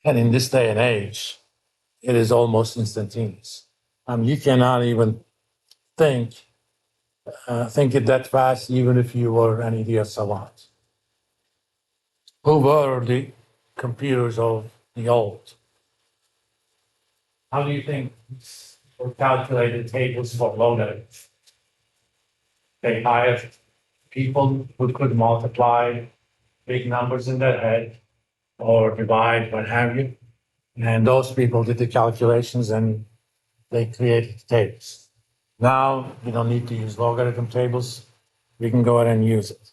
And in this day and age, it is almost instantaneous. You cannot even think think it that fast, even if you were an idiot savant. Who were the computers of the old? How do you think were calculated tables for logarithms? They hired people who could multiply big numbers in their head or divide, what have you. And those people did the calculations and they created the tables. Now we don't need to use logarithm tables. We can go ahead and use it.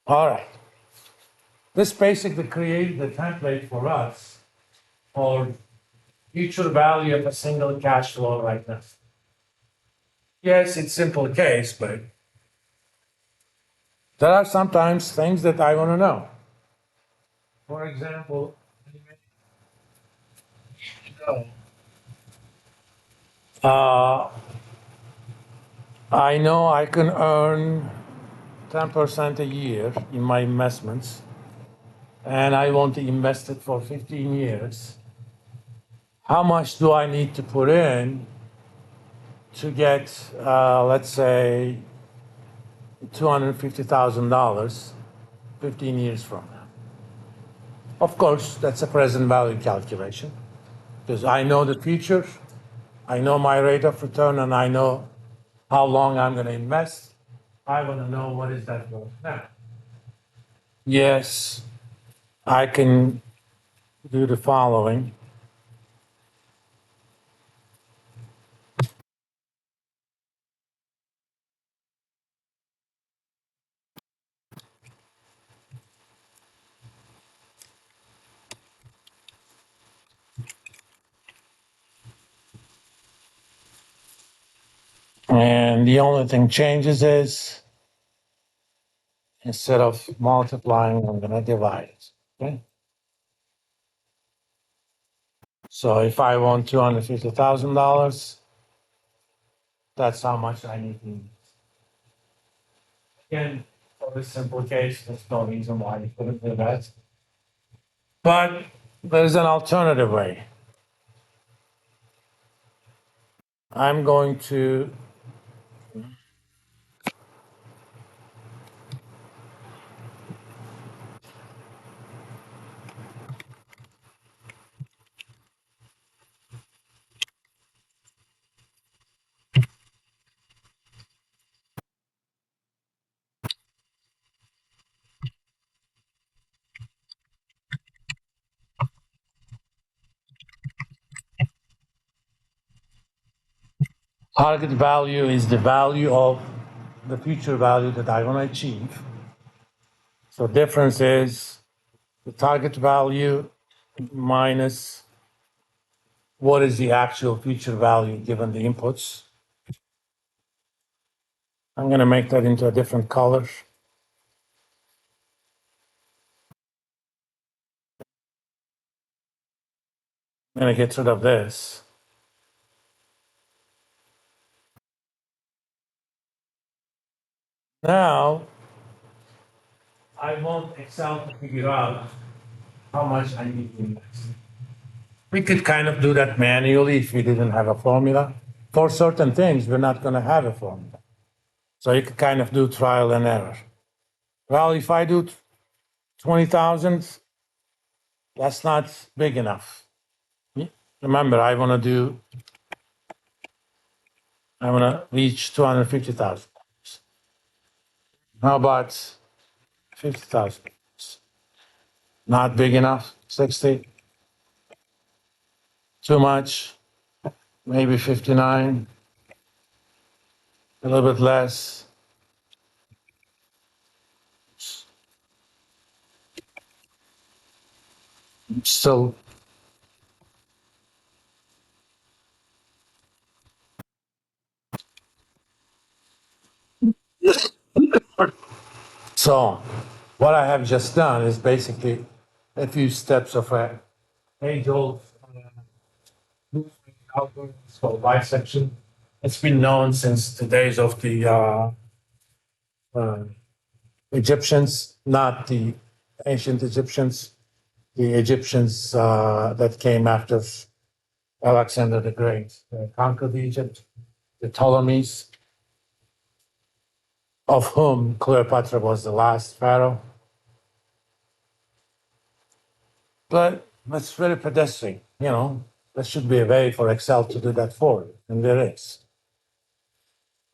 All right. This basically created the template for us for future value of a single cash flow like this. Yes, it's simple case, but there are sometimes things that I want to know. For example, I know I can earn 10% a year in my investments, and I want to invest it for 15 years. How much do I need to put in to get, let's say, $250,000 15 years from now? Of course, that's a present value calculation because I know the future, I know my rate of return, and I know how long I'm going to invest. I want to know what is that worth now. Yes, I can do the following. And the only thing changes is instead of multiplying, I'm going to divide it. Okay. So if I want $250,000, that's how much I need to invest. Again, for this simple case, there's no reason why you couldn't do that. But there's an alternative way. I'm going to target value is the value of the future value that I want to achieve. So difference is the target value minus what is the actual future value given the inputs. I'm going to make that into a different color. I'm going to get rid of this. Now, I want Excel to figure out how much I need to invest. We could kind of do that manually if we didn't have a formula. For certain things, we're not going to have a formula. So you could kind of do trial and error. Well, if I do 20,000, that's not big enough. Remember, I want to reach 250,000. How about 50,000? Not big enough. 60? Too much? Maybe 59? A little bit less? Still. So, what I have just done is basically a few steps of a age-old algorithm called bisection. It's been known since the days of the Egyptians, not the ancient Egyptians. the Egyptians that came after Alexander the Great conquered Egypt, the Ptolemies, of whom Cleopatra was the last pharaoh. But that's very pedestrian, There should be a way for Excel to do that for you, and there is.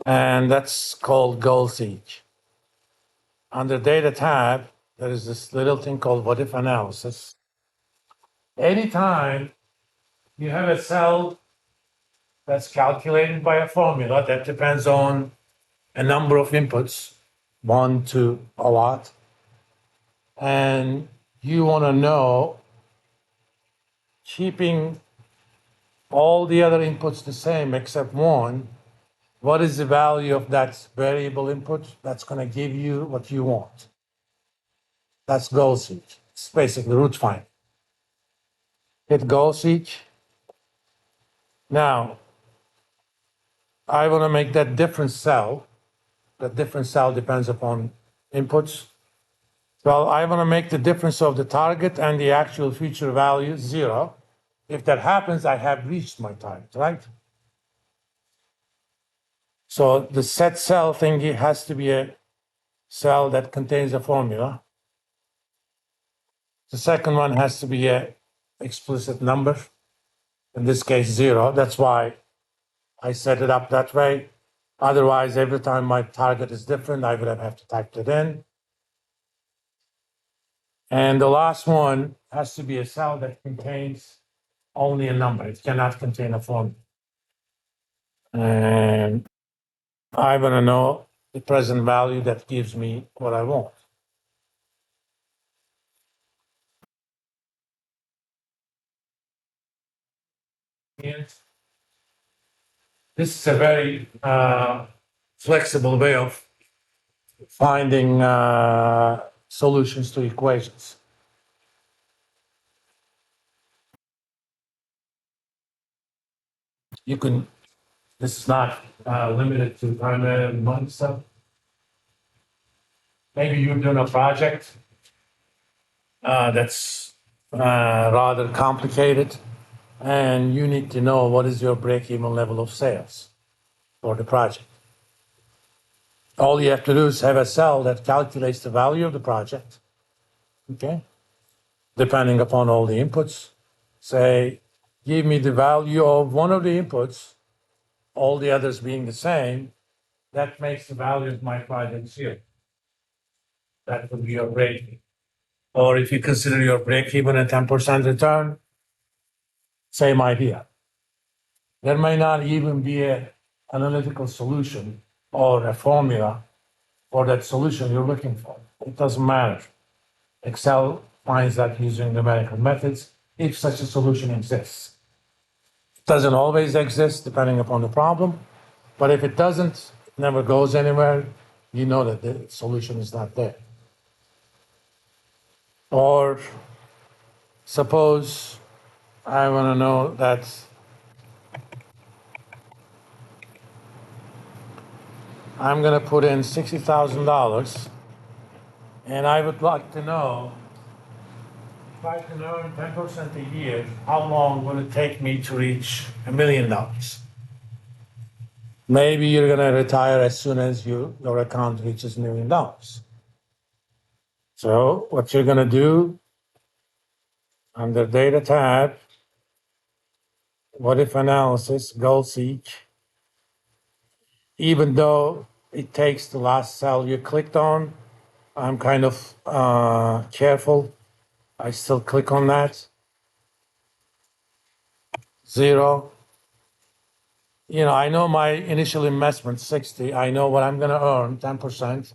And that's called goal seek. Under data tab, there is this little thing called what if analysis. Anytime you have a cell that's calculated by a formula that depends on a number of inputs, one to a lot, and you want to know, keeping all the other inputs the same except one, what is the value of that variable input that's going to give you what you want? That's goal seek. It's basically root find. Hit goal seek. Now, I want to make that different cell. That different cell depends upon inputs. Well, I want to make the difference of the target and the actual future value 0. If that happens, I have reached my target, right? So the set cell thingy has to be a cell that contains a formula. The second one has to be a explicit number, in this case 0. That's why I set it up that way. Otherwise, every time my target is different, I would have to type it in. And the last one has to be a cell that contains only a number. It cannot contain a formula. And I want to know the present value that gives me what I want. And this is a very flexible way of finding solutions to equations. You can, this is not limited to primary money stuff. Maybe you're doing a project that's rather complicated, and you need to know what is your break-even level of sales for the project. All you have to do is have a cell that calculates the value of the project, okay? Depending upon all the inputs. Say, give me the value of one of the inputs, all the others being the same. That makes the value of my project 0. That would be your break-even. Or if you consider your break-even a 10% return, same idea. There may not even be an analytical solution or a formula for that solution you're looking for. It doesn't matter. Excel finds that using numerical methods if such a solution exists. It doesn't always exist depending upon the problem, but if it doesn't, it never goes anywhere, you know that the solution is not there. Or suppose I want to know that I'm going to put in $60,000, and I would like to know if I can earn 10% a year, how long will it take me to reach $1 million? Maybe you're going to retire as soon as your account reaches $1 million. So what you're going to do, under Data tab, What if analysis, goal seek, even though it takes the last cell you clicked on, I'm kind of careful. I still click on that. 0. I know my initial investment, 60. I know what I'm going to earn, 10%.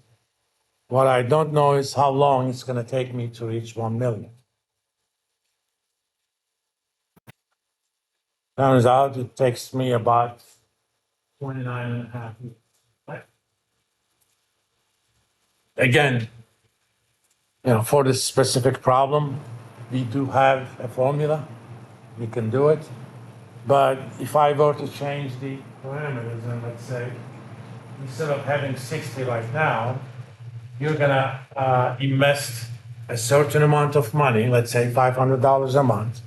What I don't know is how long it's going to take me to reach 1 million. Turns out it takes me about 29 and a half years. Right? Again, for this specific problem, we do have a formula. We can do it. But if I were to change the parameters, and let's say, instead of having 60 right now, you're going to invest a certain amount of money, let's say $500 a month,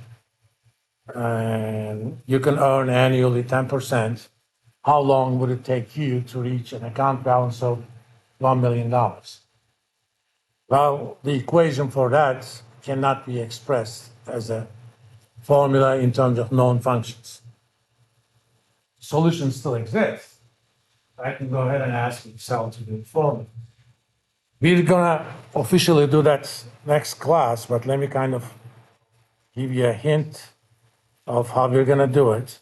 and you can earn annually 10%, how long would it take you to reach an account balance of $1 million? Well, the equation for that cannot be expressed as a formula in terms of known functions. Solutions still exist. I can go ahead and ask Excel to do it for me. We're gonna officially do that next class, but let me kind of give you a hint of how we're gonna do it.